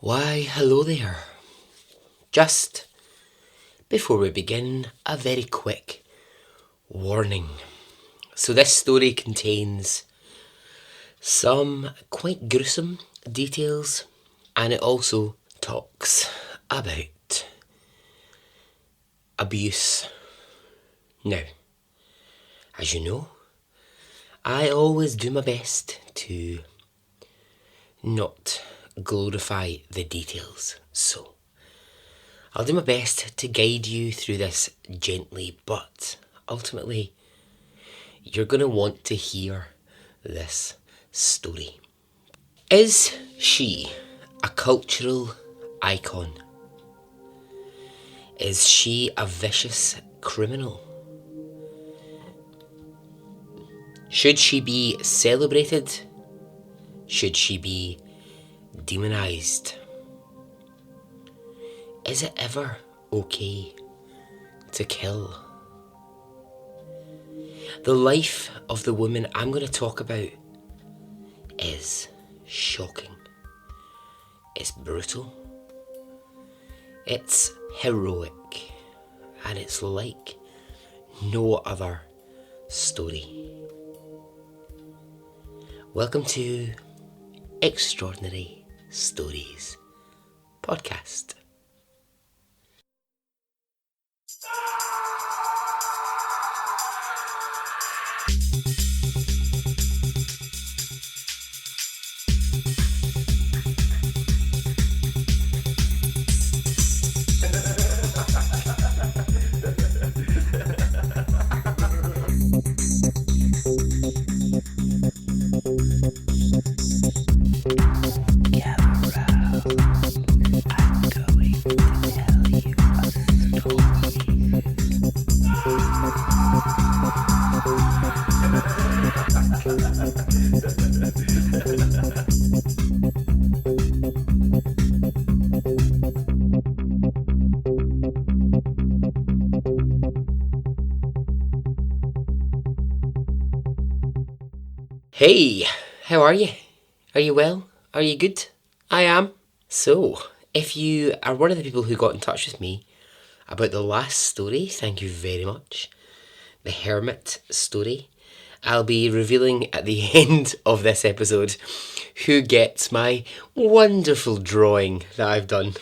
Why, hello there. Just before we begin, a very quick warning. So this story contains some quite gruesome details, and it also talks about abuse. Now, as you know, I always do my best to not glorify the details, so I'll do my best to guide you through this gently, but ultimately you're going to want to hear this story. Is she a cultural icon? Is she a vicious criminal? Should she be celebrated? Should she be demonised? Is it ever okay to kill? The life of the woman I'm going to talk about is shocking. It's brutal. It's heroic. And it's like no other story. Welcome to Extraordinary Stories podcast. Hey, how are you? Are you well? Are you good? I am. So, if you are one of the people who got in touch with me about the last story, thank you very much. The Hermit story. I'll be revealing at the end of this episode who gets my wonderful drawing that I've done.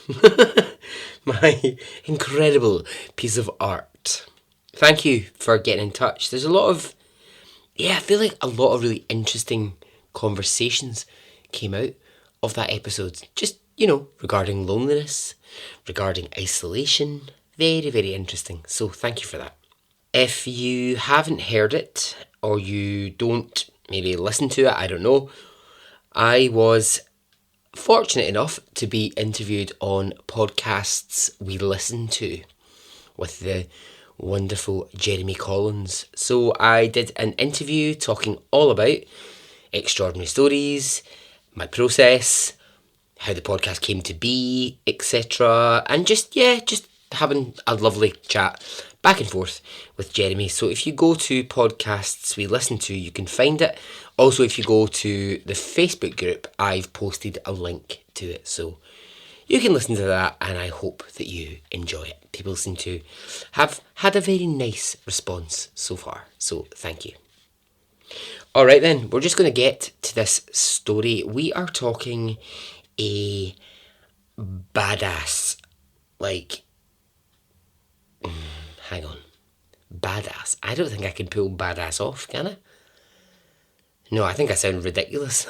My incredible piece of art. Thank you for getting in touch. There's I feel like a lot of really interesting conversations came out of that episode. Just, regarding loneliness, regarding isolation. Very, very interesting. So thank you for that. If you haven't heard it, or you don't maybe listen to it, I don't know. I was fortunate enough to be interviewed on podcasts we listen to with the wonderful Jeremy Collins. So I did an interview talking all about extraordinary stories, my process, how the podcast came to be, etc. And just having a lovely chat back and forth with Jeremy. So if you go to podcasts we listen to, you can find it. Also, if you go to the Facebook group, I've posted a link to it. So you can listen to that, and I hope that you enjoy it. People seem to have had a very nice response so far, so thank you. Alright then, we're just going to get to this story. We are talking a badass, hang on, badass. I don't think I can pull badass off, can I? No, I think I sound ridiculous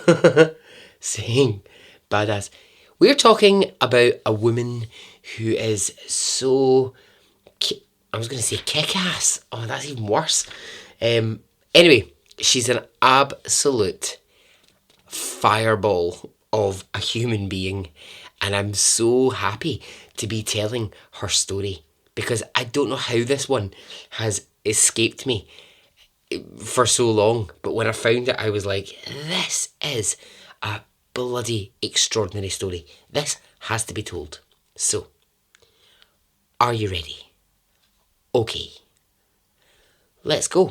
saying badass. We're talking about a woman who is so... I was going to say kick-ass. Oh, that's even worse. Anyway, she's an absolute fireball of a human being. And I'm so happy to be telling her story, because I don't know how this one has escaped me for so long. But when I found it, I was like, this is a bloody extraordinary story. This has to be told. So, are you ready? Okay, let's go.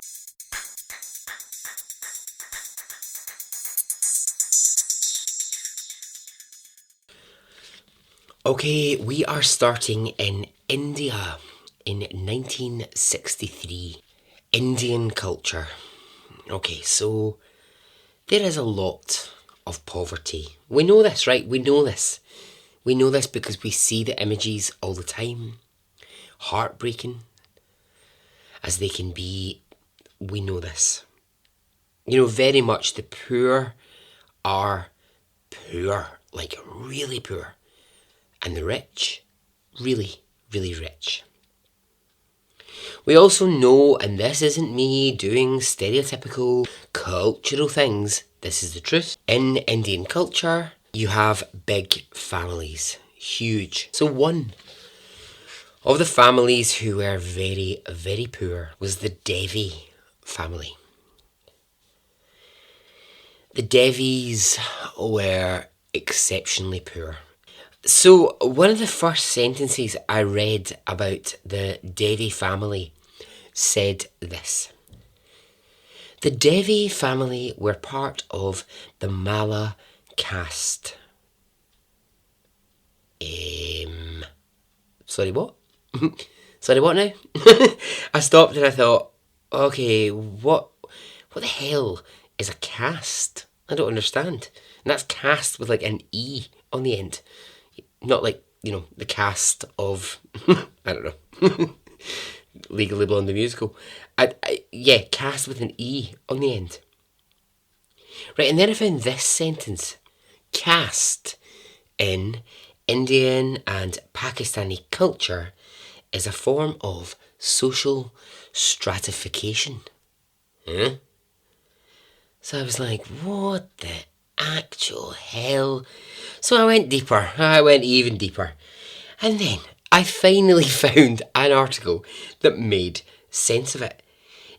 Okay, we are starting in India in 1963. Indian culture. Okay, so there is a lot of poverty. We know this, right? We know this. We know this because we see the images all the time. Heartbreaking as they can be, we know this. You know, very much the poor are poor, like really poor. And the rich, really, really rich. We also know, and this isn't me doing stereotypical cultural things, this is the truth. In Indian culture, you have big families, huge. So one of the families who were very, very poor was the Devi family. The Devis were exceptionally poor. So, one of the first sentences I read about the Devi family said this. The Devi family were part of the Mala caste. Sorry, what? Sorry, what now? I stopped and I thought, okay, what the hell is a caste? I don't understand. And that's caste with like an E on the end. Not like, you know, the cast of, I don't know, Legally Blonde the musical. Yeah, cast with an E on the end. Right, and then I found this sentence. Caste in Indian and Pakistani culture is a form of social stratification. Huh? So I was like, what the actual hell? So I went deeper. I went even deeper. And then I finally found an article that made sense of it.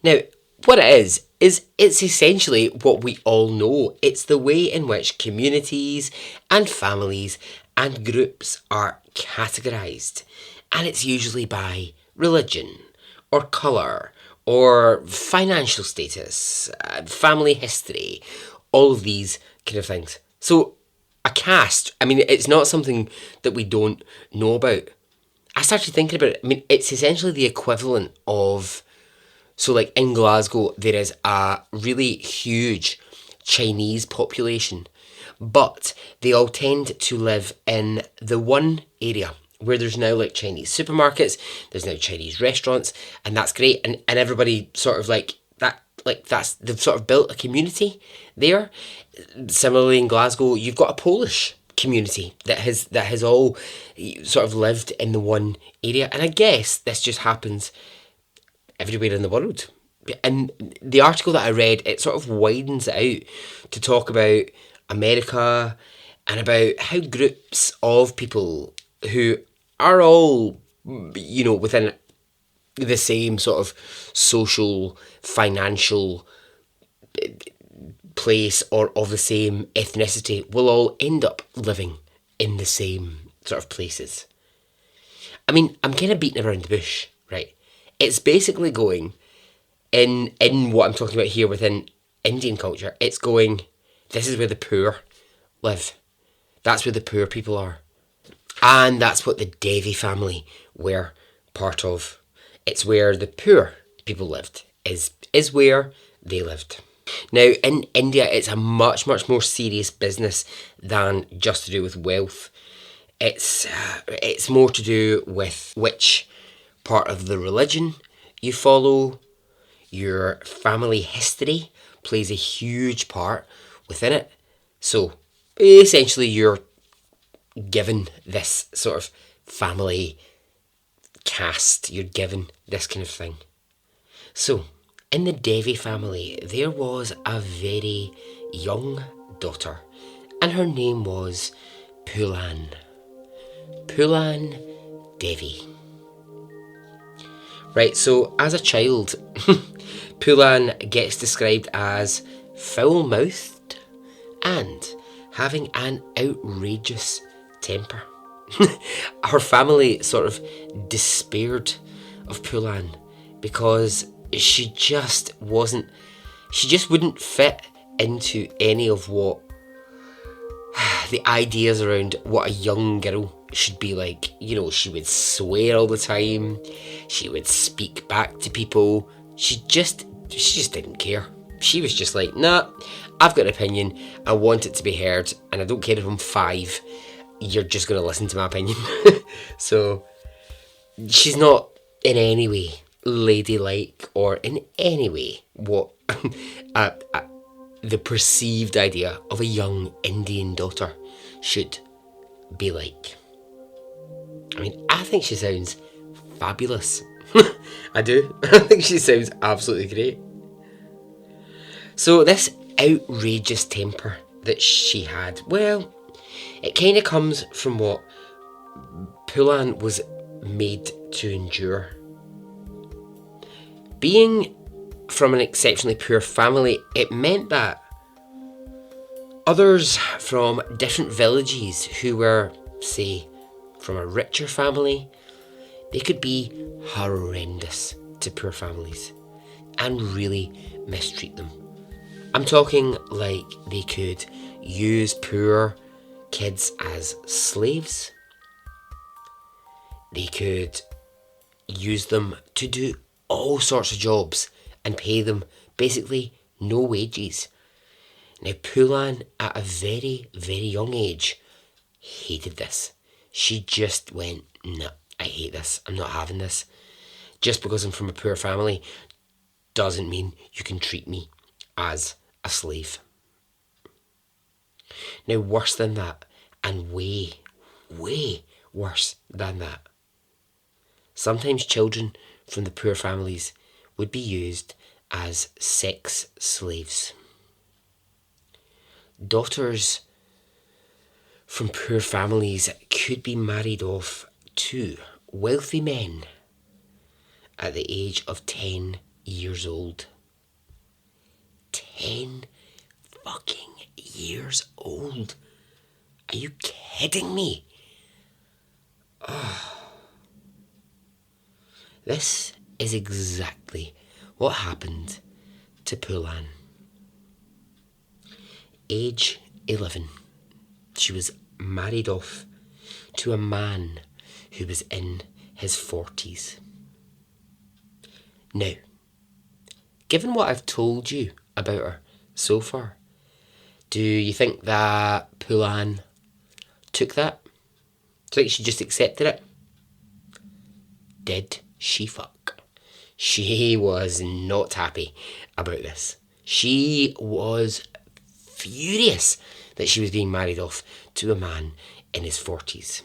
Now, what it is it's essentially what we all know. It's the way in which communities and families and groups are categorised. And it's usually by religion or colour or financial status, family history, all of these kind of things. So a caste, I mean, it's not something that we don't know about. I started thinking about it. I mean, it's essentially the equivalent of, so like in Glasgow, there is a really huge Chinese population, but they all tend to live in the one area where there's now like Chinese supermarkets, there's now Chinese restaurants, and that's great. And everybody sort of like that, like that's, they've sort of built a community there. Similarly in Glasgow, you've got a Polish community that has all sort of lived in the one area. And I guess this just happens everywhere in the world. And the article that I read, it sort of widens it out to talk about America and about how groups of people who are all, you know, within the same sort of social, financial place or of the same ethnicity will all end up living in the same sort of places. I mean, I'm kind of beating around the bush, right? It's basically going, in what I'm talking about here within Indian culture, it's going, this is where the poor live. That's where the poor people are. And that's what the Devi family were part of. It's where the poor people lived, is where they lived. Now, in India, it's a much, much more serious business than just to do with wealth. It's more to do with which part of the religion you follow. Your family history plays a huge part within it. So, essentially, you're given this sort of family caste. You're given this kind of thing. So, in the Devi family, there was a very young daughter, and her name was Pulan. Pulan Devi. Right, so as a child, Pulan gets described as foul-mouthed and having an outrageous temper. Her family sort of despaired of Pulan because she just wouldn't fit into any of what the ideas around what a young girl should be like. You know, she would swear all the time. She would speak back to people. She just didn't care. She was just like, nah, I've got an opinion. I want it to be heard, and I don't care if I'm 5. You're just going to listen to my opinion. So she's not in any way ladylike or in any way what the perceived idea of a young Indian daughter should be like. I mean, I think she sounds fabulous. I do. I think she sounds absolutely great. So this outrageous temper that she had, well, it kind of comes from what Poolan was made to endure. Being from an exceptionally poor family, it meant that others from different villages who were, say, from a richer family, they could be horrendous to poor families and really mistreat them. I'm talking like they could use poor kids as slaves. They could use them to do all sorts of jobs and pay them basically no wages. Now, Poolan, at a very, very young age, hated this. She just went, nah, I hate this. I'm not having this. Just because I'm from a poor family doesn't mean you can treat me as a slave. Now, worse than that, and way, way worse than that, sometimes children from the poor families would be used as sex slaves. Daughters from poor families could be married off to wealthy men at the age of 10 years old. 10 fucking years old. Are you kidding me? Oh. This is exactly what happened to Poolan. Age 11. She was married off to a man who was in his 40s. Now, given what I've told you about her so far, do you think that Poolan took that? Do you think she just accepted it? Did she fuck? She was not happy about this. She was furious that she was being married off to a man in his 40s.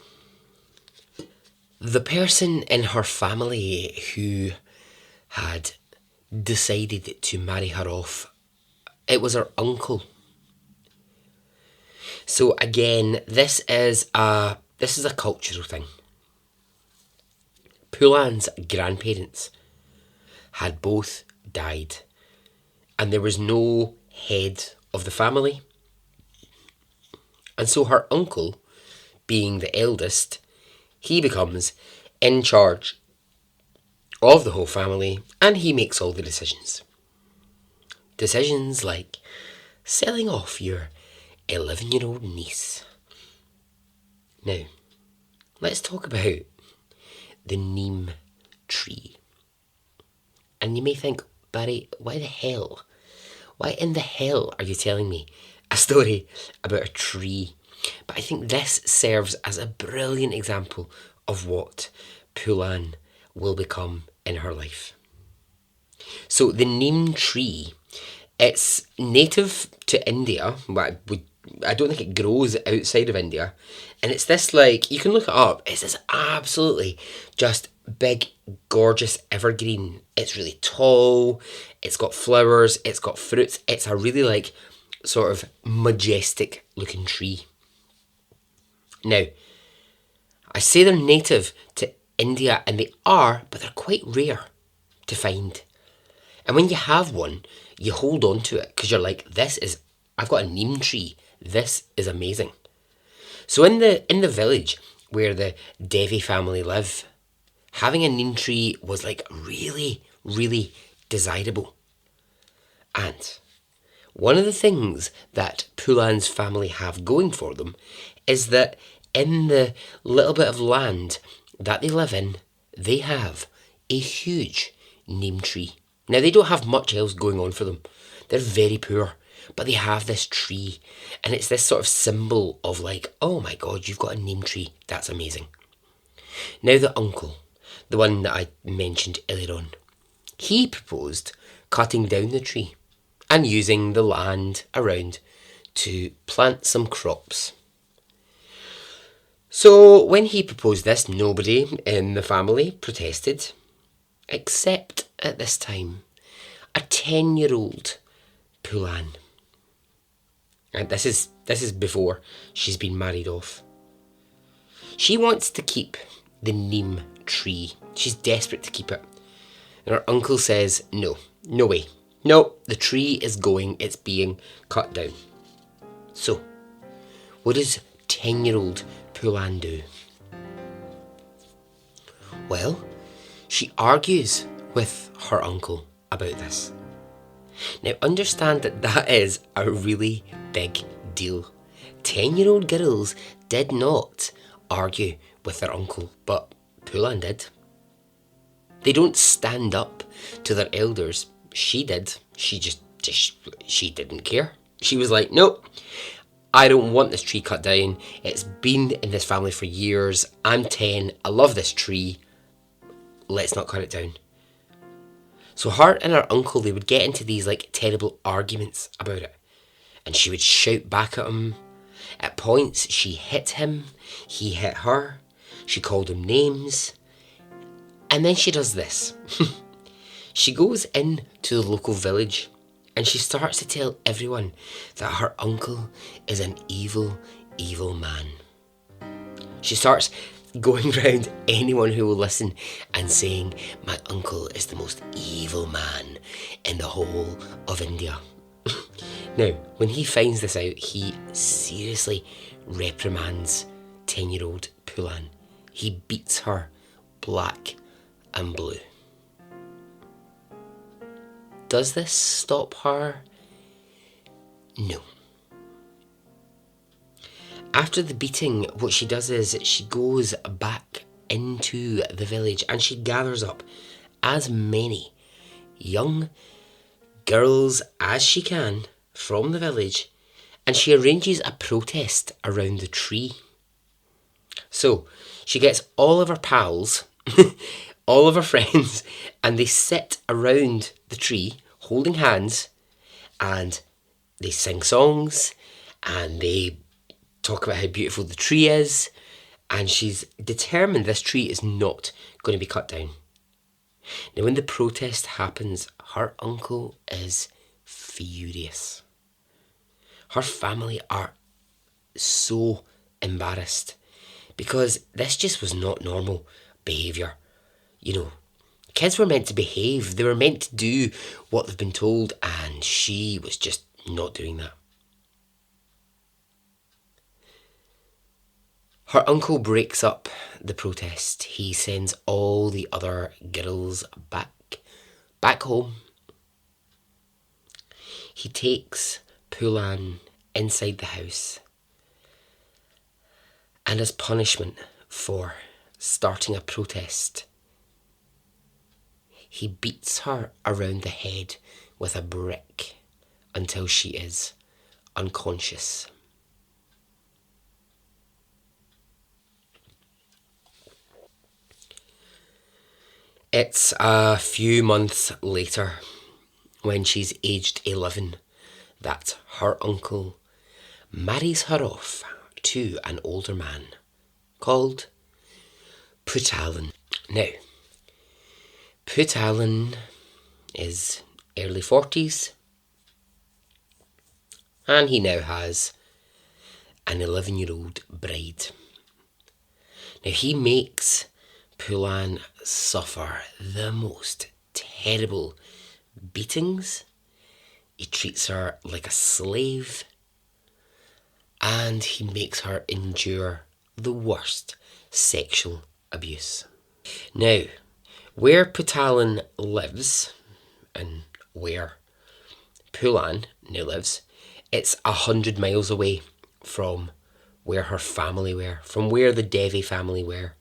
The person in her family who had decided to marry her off, it was her uncle. So again, this is a cultural thing. Poolan's grandparents had both died, and there was no head of the family. And so her uncle, being the eldest, he becomes in charge of the whole family, and he makes all the decisions. Decisions like selling off your 11-year-old niece. Now, let's talk about the neem tree. And you may think, Barry, why in the hell are you telling me a story about a tree? But I think this serves as a brilliant example of what Poolan will become in her life. So the neem tree, it's native to India, but I don't think it grows outside of India. And it's this, like, you can look it up, it's this absolutely just big, gorgeous evergreen. It's really tall, it's got flowers, it's got fruits. It's a really, like, sort of majestic looking tree. Now, I say they're native to India, and they are, but they're quite rare to find. And when you have one, you hold on to it because you're like, I've got a neem tree. This is amazing. So in the village where the Devi family live, having a neem tree was like really, really desirable. And One of the things that Pulan's family have going for them is that in the little bit of land that they live in, they have a huge neem tree. Now, they don't have much else going on for them. They're very poor, but they have this tree, and it's this sort of symbol of like, oh my God, you've got a neem tree. That's amazing. Now, the uncle, the one that I mentioned earlier on, he proposed cutting down the tree and using the land around to plant some crops. So when he proposed this, nobody in the family protested, except at this time, a 10-year-old Pulan. And this is before she's been married off. She wants to keep the neem tree. She's desperate to keep it. And her uncle says, no way. No, the tree is going, it's being cut down. So, what does 10-year-old Pulan do? Well, she argues with her uncle about this. Now, understand that is a really big deal. 10-year-old girls did not argue with their uncle, but Pulan did. They don't stand up to their elders. She did. She didn't care. She was like, nope, I don't want this tree cut down. It's been in this family for years. I'm 10. I love this tree. Let's not cut it down. So her and her uncle, they would get into these like terrible arguments about it. And she would shout back at him. At points, she hit him. He hit her. She called him names. And then she does this. She goes into the local village and she starts to tell everyone that her uncle is an evil, evil man. She starts going around anyone who will listen and saying, my uncle is the most evil man in the whole of India. Now, when he finds this out, he seriously reprimands 10-year-old Pulan. He beats her black and blue. Does this stop her? No. After the beating, what she does is she goes back into the village and she gathers up as many young girls as she can from the village, and she arranges a protest around the tree. So she gets all of her pals, all of her friends, and they sit around the tree holding hands, and they sing songs and they talk about how beautiful the tree is, and she's determined this tree is not going to be cut down. Now, when the protest happens, her uncle is furious. Her family are so embarrassed because this just was not normal behaviour. You know, kids were meant to behave. They were meant to do what they've been told, and she was just not doing that. Her uncle breaks up the protest. He sends all the other girls back home. He takes Pulan inside the house, and as punishment for starting a protest, he beats her around the head with a brick until she is unconscious. It's a few months later, when she's aged 11, that her uncle marries her off to an older man called Puttalan. Now, Puttalan is early 40s, and he now has an 11-year-old bride. Now, he makes Pulan suffer the most terrible beatings. He treats her like a slave, and he makes her endure the worst sexual abuse. Now, where Puttalan lives and where Pulan now lives. It's 100 miles away from where her family were, from where the Devi family were.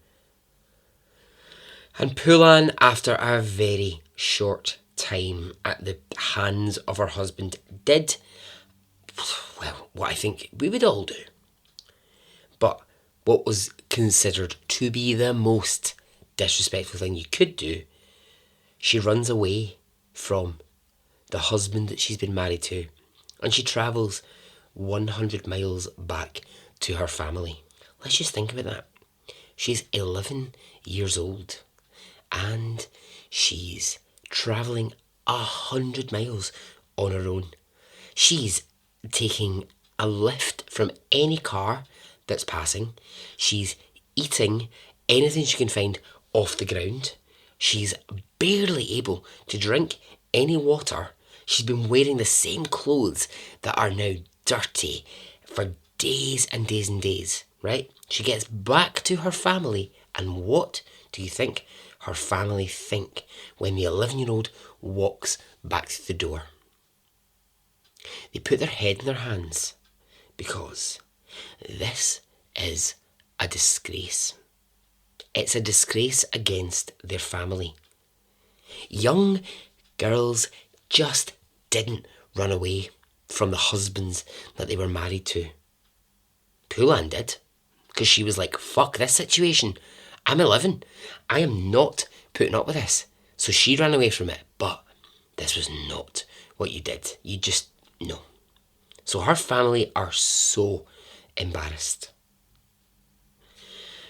And Poulan, after a very short time at the hands of her husband, did, well, what I think we would all do. But what was considered to be the most disrespectful thing you could do, she runs away from the husband that she's been married to, and she travels 100 miles back to her family. Let's just think about that. She's 11 years old and she's travelling 100 miles on her own. She's taking a lift from any car that's passing. She's eating anything she can find off the ground. She's barely able to drink any water. She's been wearing the same clothes that are now dirty for days and days and days, right? She gets back to her family, and what do you think her family think when the 11-year-old walks back to the door? They put their head in their hands because this is a disgrace. It's a disgrace against their family. Young girls just didn't run away from the husbands that they were married to. Poulan did, because she was like, fuck this situation. I'm 11. I am not putting up with this. So she ran away from it, but this was not what you did. You just, no. So her family are so embarrassed.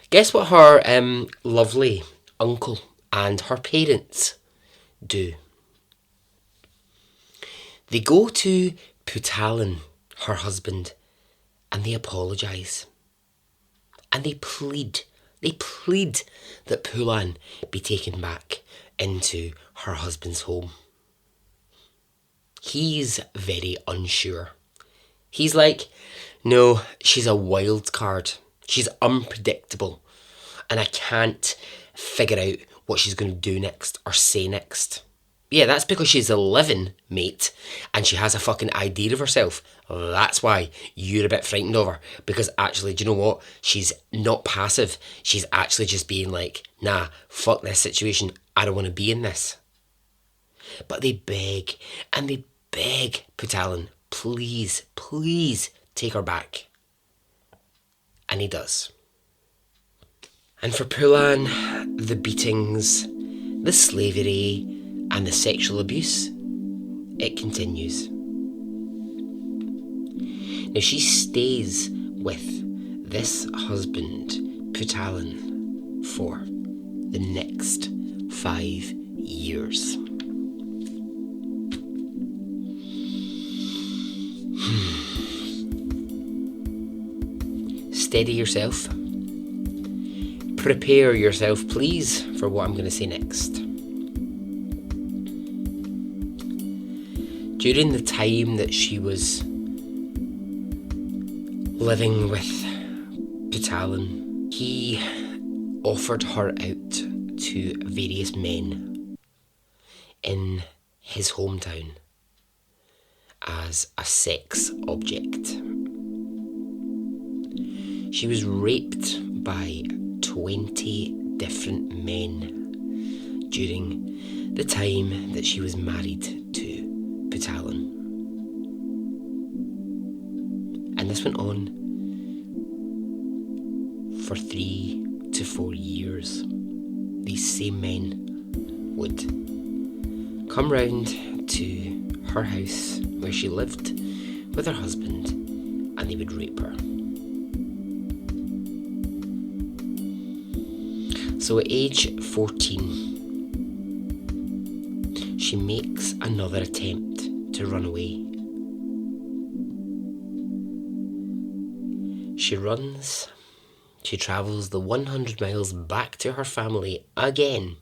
Guess what her lovely uncle and her parents do? They go to Poulan, her husband, and they apologise. And they plead that Poulan be taken back into her husband's home. He's very unsure. He's like, no, she's a wild card. She's unpredictable. And I can't figure out what she's going to do next or say next. Yeah, that's because she's 11, mate, and she has a fucking idea of herself. That's why you're a bit frightened of her. Because actually, do you know what? She's not passive. She's actually just being like, nah, fuck this situation. I don't want to be in this. But they beg, and they beg Poulan, please, please take her back. And he does. And for Poulan, the beatings, the slavery, and the sexual abuse, it continues. Now she stays with this husband, Poulan, for the next 5 years. Steady yourself. Prepare yourself, please, for what I'm going to say next. During the time that she was living with Poulan, he offered her out to various men in his hometown as a sex object. She was raped by 20 different men during the time that she was married to Poulan. And this went on for 3 to 4 years. These same men would come round to her house where she lived with her husband, and they would rape her. So at age 14, she makes another attempt to run away. She runs, she travels the 100 miles back to her family again.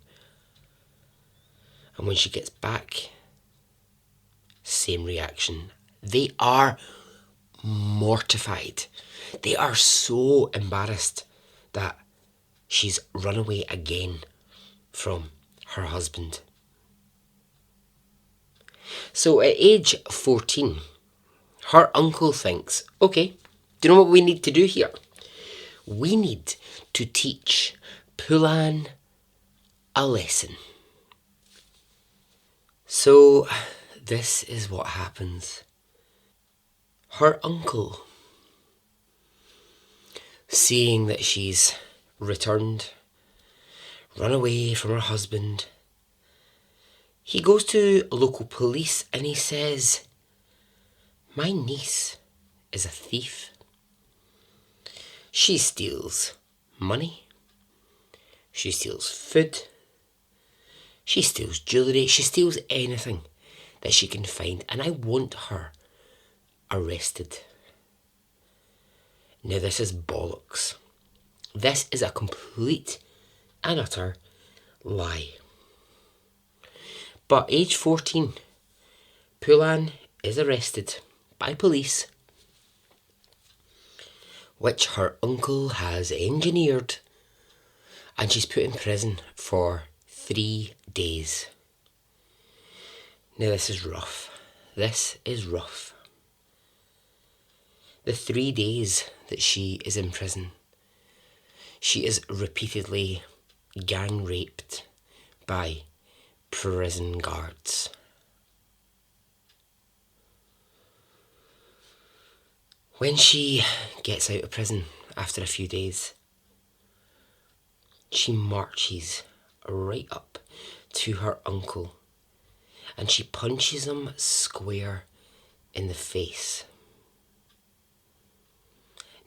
And when she gets back, same reaction. They are mortified. They are so embarrassed that she's run away again from her husband. So at age 14, her uncle thinks, okay, do you know what we need to do here? We need to teach Pulan a lesson. So, this is what happens. Her uncle, seeing that she's returned, run away from her husband, he goes to local police and he says, my niece is a thief. She steals money. She steals food. She steals jewellery. She steals anything that she can find. And I want her arrested. Now this is bollocks. This is a complete and utter lie. But age 14, Pulan is arrested by police, which her uncle has engineered, and she's put in prison for 3 days. Now this is rough. This is rough. The 3 days that she is in prison, she is repeatedly gang raped by prison guards. When she gets out of prison after a few days, she marches right up to her uncle and she punches him square in the face.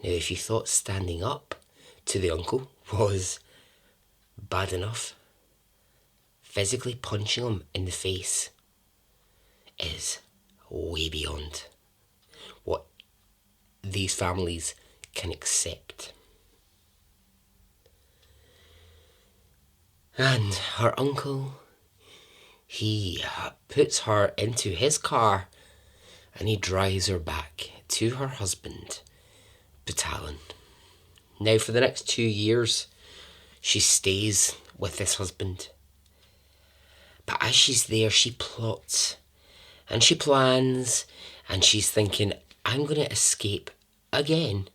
Now, if you thought standing up to the uncle was bad enough, physically punching him in the face is way beyond what these families can accept. And her uncle, he puts her into his car and he drives her back to her husband, Batalon. Now for the next 2 years, she stays with this husband. But as she's there, she plots and she plans and she's thinking, I'm going to escape again,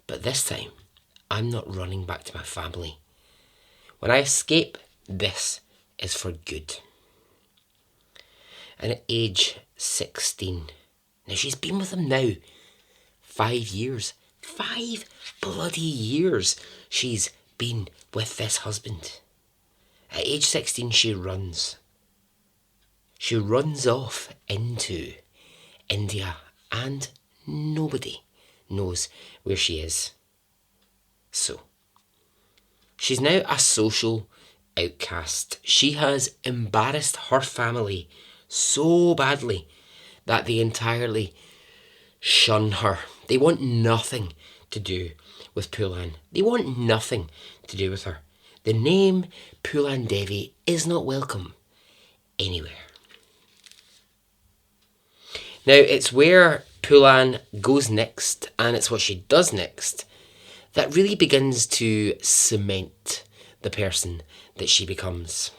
but this time I'm not running back to my family. When I escape, this is for good. And at age 16, now she's been with him now 5 years. 5 bloody years she's been with this husband. At age 16, she runs. She runs off into India and nobody knows where she is. So, she's now a social outcast. She has embarrassed her family so badly that they entirely shun her. They want nothing to do with Pulan. They want nothing to do with her. The name Pulan Devi is not welcome anywhere. Now, it's where Pulan goes next, and it's what she does next, that really begins to cement the person that she becomes.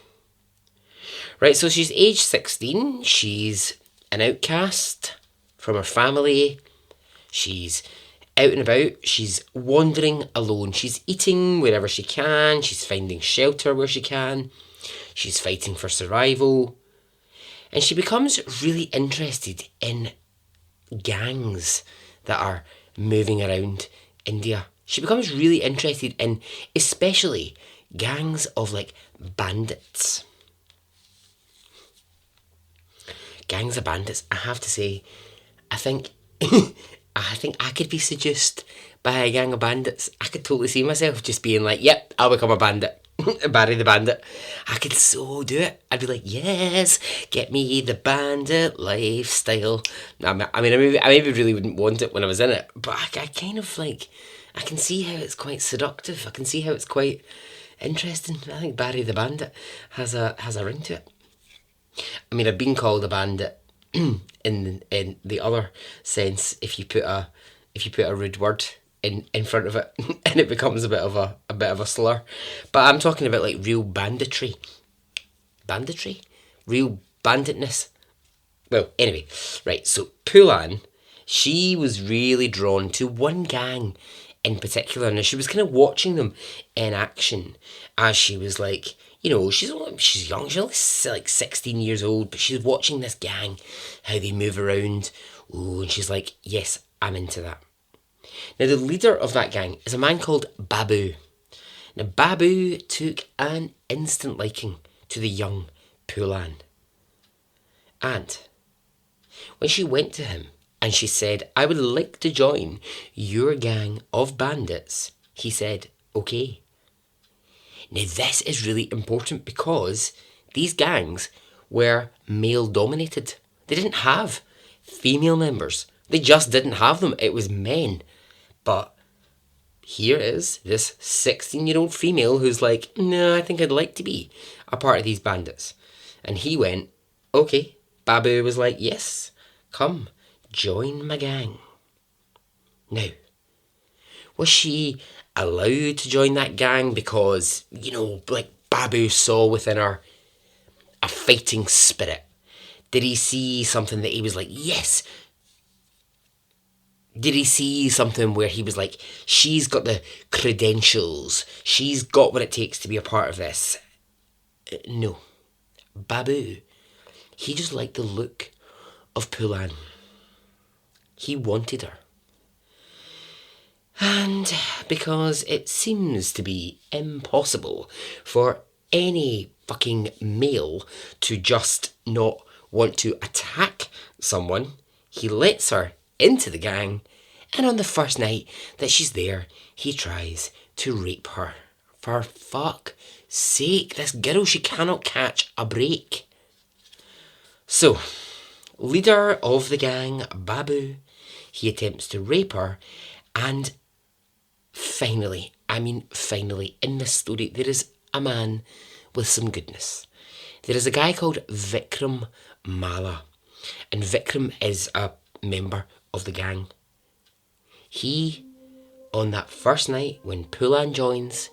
Right, so she's age 16, she's an outcast from her family, she's out and about, she's wandering alone, she's eating wherever she can, she's finding shelter where she can, she's fighting for survival, and she becomes really interested in gangs that are moving around India. She becomes really interested in especially gangs of like bandits. Gangs of bandits, I have to say, I think I could be seduced by a gang of bandits. I could totally see myself just being like, yep, I'll become a bandit. Barry the Bandit. I could so do it. I'd be like, yes, get me the bandit lifestyle. I maybe really wouldn't want it when I was in it, but I kind of like, I can see how it's quite seductive. I can see how it's quite interesting. I think Barry the Bandit has a ring to it. I mean, I've been called a bandit in the other sense if you put a rude word in front of it and it becomes a bit of a slur. But I'm talking about like real banditry. Banditry? Real banditness. Well, anyway, right, so Pulan, She was really drawn to one gang in particular, and she was kind of watching them in action as she was like, she's young, she's only like 16 years old, but she's watching this gang, how they move around. Ooh, and she's like, yes, I'm into that. Now, the leader of that gang is a man called Babu. Now, Babu took an instant liking to the young Pulan. And when she went to him and she said, I would like to join your gang of bandits, he said, okay. Now, this is really important because these gangs were male dominated. They didn't have female members. They just didn't have them. It was men. But here is this 16-year-old female who's like, no, I think I'd like to be a part of these bandits. And he went, okay. Babu was like, yes, come, join my gang. Now, was she allowed to join that gang because, like Babu saw within her a fighting spirit? Did he see something that he was like, yes? Did he see something where he was like, she's got the credentials, she's got what it takes to be a part of this? No. Babu, he just liked the look of Pulan. He wanted her. And because it seems to be impossible for any fucking male to just not want to attack someone, he lets her into the gang, and on the first night that she's there, he tries to rape her. For fuck's sake, this girl, she cannot catch a break. So, leader of the gang, Babu, he attempts to rape her, and finally, in this story, there is a man with some goodness. There is a guy called Vikram Mala, and Vikram is a member of the gang. He, on that first night when Pulan joins,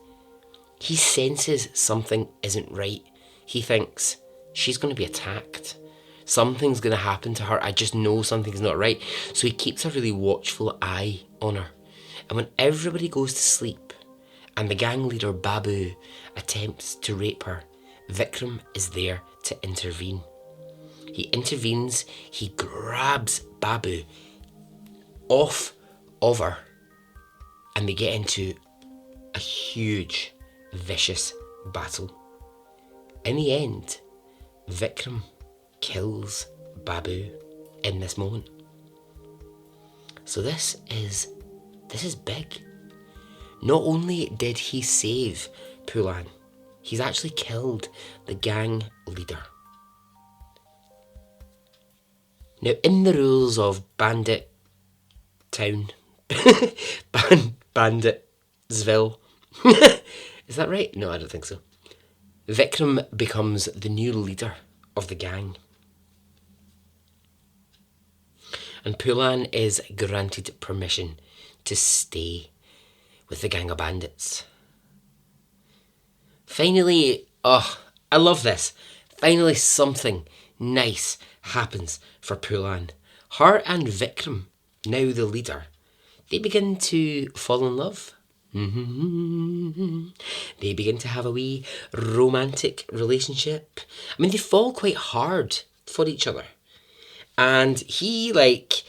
he senses something isn't right. He thinks she's going to be attacked. Something's going to happen to her. I just know something's not right. So he keeps a really watchful eye on her. And when everybody goes to sleep and the gang leader Babu attempts to rape her, Vikram is there to intervene. He intervenes, he grabs Babu off of her, and they get into a huge, vicious battle. In the end, Vikram kills Babu in this moment. So this is big. Not only did he save Pulan, he's actually killed the gang leader. Now, in the rules of Bandit Town, Banditsville, is that right? No, I don't think so. Vikram becomes the new leader of the gang. And Pulan is granted permission to stay with the gang of bandits. Finally, I love this. Finally something nice happens for Pulan. Her and Vikram, now the leader, they begin to fall in love. They begin to have a wee romantic relationship. I mean, they fall quite hard for each other. And he, it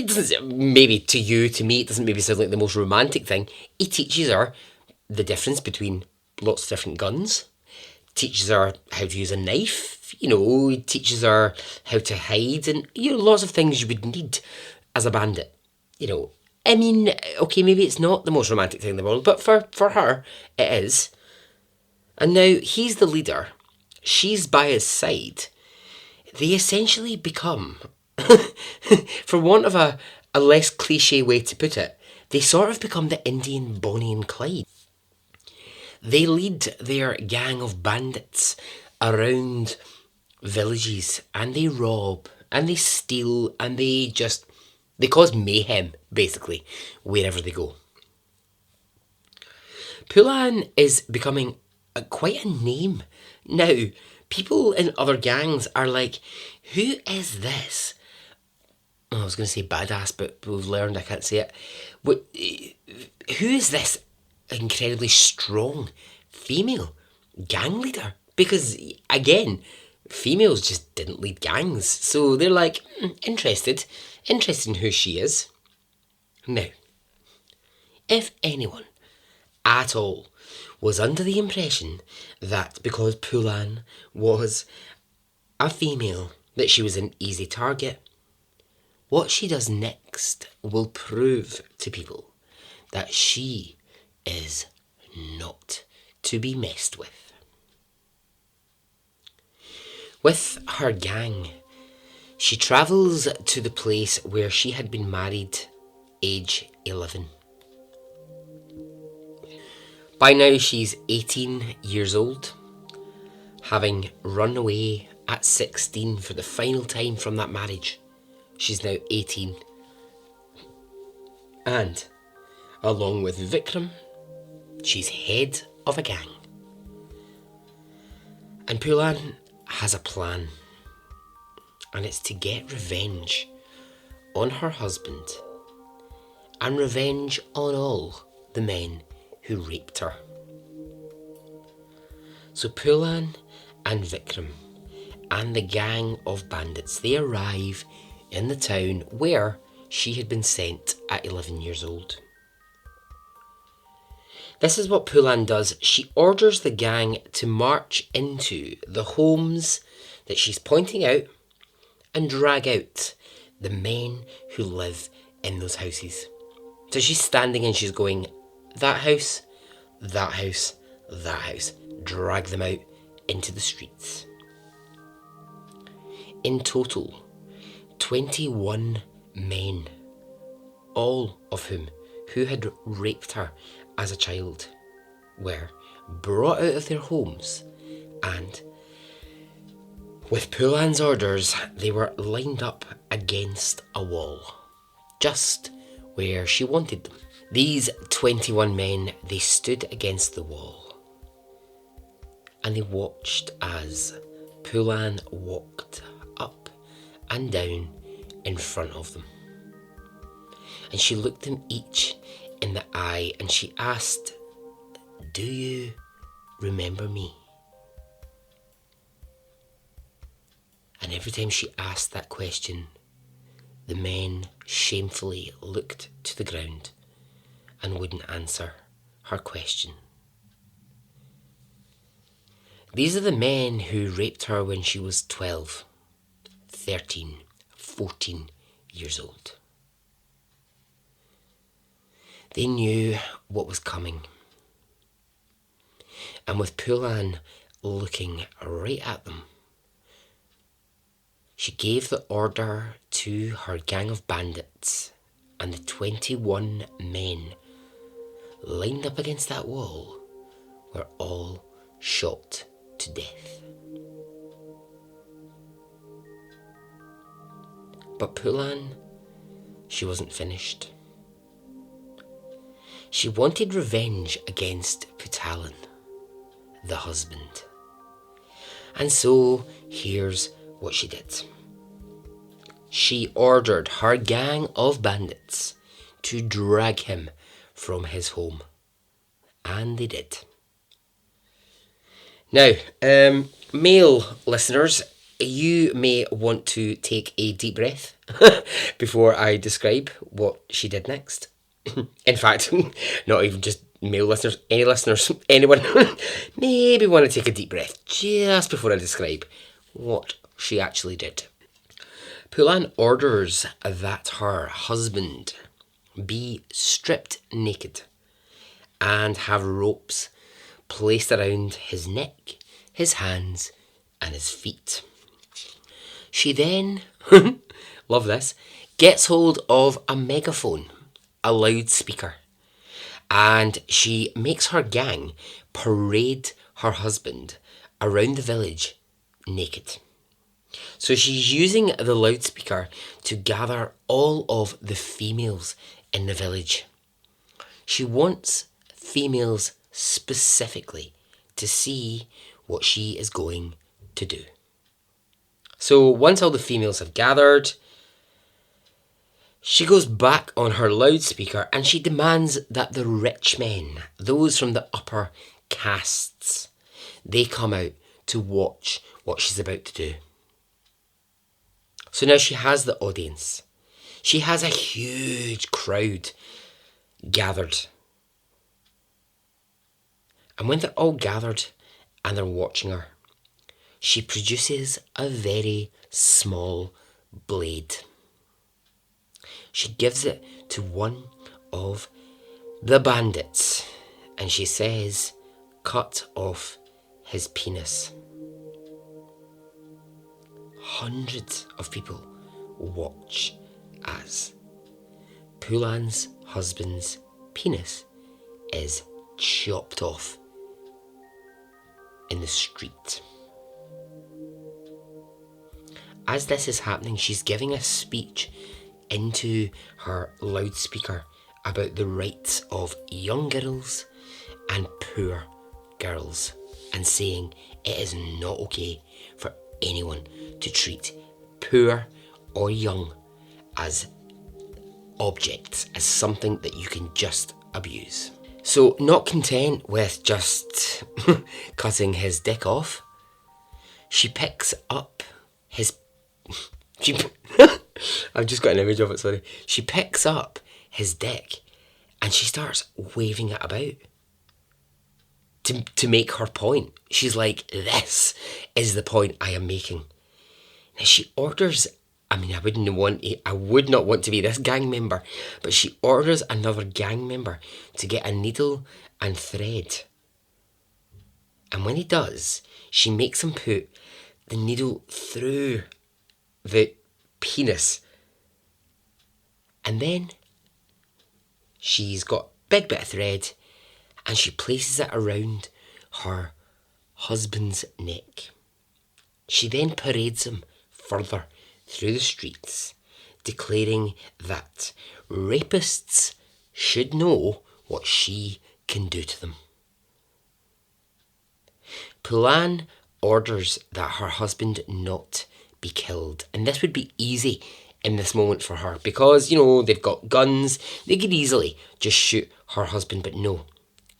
doesn't, maybe to you, to me, it doesn't maybe sound like the most romantic thing. He teaches her the difference between lots of different guns, teaches her how to use a knife, he teaches her how to hide, and, lots of things you would need as a bandit. I mean, okay, maybe it's not the most romantic thing in the world, but for her, it is. And now he's the leader, she's by his side. They essentially become, for want of a less cliche way to put it, they sort of become the Indian Bonnie and Clyde. They lead their gang of bandits around villages, and they rob, and they steal, and they cause mayhem, basically, wherever they go. Pulan is becoming quite a name. Now, people in other gangs are like, who is this I was going to say badass, but we've learned I can't say it. What, who is this incredibly strong female gang leader? Because, again, females just didn't lead gangs. So they're like, interested in who she is. Now, if anyone at all was under the impression that because Pulan was a female, that she was an easy target, what she does next will prove to people that she is not to be messed with. With her gang, she travels to the place where she had been married, age 11. By now she's 18 years old, having run away at 16 for the final time from that marriage. She's now 18. And, along with Vikram, she's head of a gang. And Pulan has a plan. And it's to get revenge on her husband and revenge on all the men who raped her. So Pulan and Vikram and the gang of bandits, they arrive in the town where she had been sent at 11 years old. This is what Pulan does. She orders the gang to march into the homes that she's pointing out and drag out the men who live in those houses. So she's standing and she's going, that house, that house, that house. Drag them out into the streets. In total, 21 men, all of who had raped her as a child, were brought out of their homes, and with Pulan's orders, they were lined up against a wall, just where she wanted them. These 21 men, they stood against the wall, and they watched as Pulan walked up and down in front of them. And she looked them each in the eye and she asked, "Do you remember me?" And every time she asked that question, the men shamefully looked to the ground and wouldn't answer her question. These are the men who raped her when she was 12, 13, 14 years old. They knew what was coming. And with Pulan looking right at them, she gave the order to her gang of bandits, and the 21 men lined up against that wall were all shot to death. But Pulan, she wasn't finished. She wanted revenge against Putalan, the husband. And so here's what she did. She ordered her gang of bandits to drag him from his home. And they did. Now, male listeners, you may want to take a deep breath before I describe what she did next. In fact, not even just male listeners, any listeners, anyone, maybe want to take a deep breath just before I describe what she actually did. Pulan orders that her husband be stripped naked and have ropes placed around his neck, his hands, and his feet. She then, love this, gets hold of a megaphone, a loudspeaker, and she makes her gang parade her husband around the village naked. So she's using the loudspeaker to gather all of the females in the village. She wants females specifically to see what she is going to do. So once all the females have gathered, She goes back on her loudspeaker and she demands that the rich men, those from the upper castes, they come out to watch what she's about to do. So now she has the audience. She has a huge crowd gathered. And when they're all gathered and they're watching her, she produces a very small blade. She gives it to one of the bandits and she says, "Cut off his penis." Hundreds of people watch as Poulan's husband's penis is chopped off in the street. As this is happening, she's giving a speech into her loudspeaker about the rights of young girls and poor girls and saying it is not okay for anyone to treat poor or young as objects, as something that you can just abuse. So, not content with just cutting his dick off, she picks up his... I've just got an image of it, sorry. She picks up his dick and she starts waving it about to make her point. She's like, "This is the point I am making." Now she orders, I would not want to be this gang member, but she orders another gang member to get a needle and thread. And when he does, she makes him put the needle through the penis. And then she's got a big bit of thread and she places it around her husband's neck. She then parades him further through the streets, declaring that rapists should know what she can do to them. Poulan orders that her husband not be killed, and this would be easy in this moment for her because, they've got guns, they could easily just shoot her husband, but no,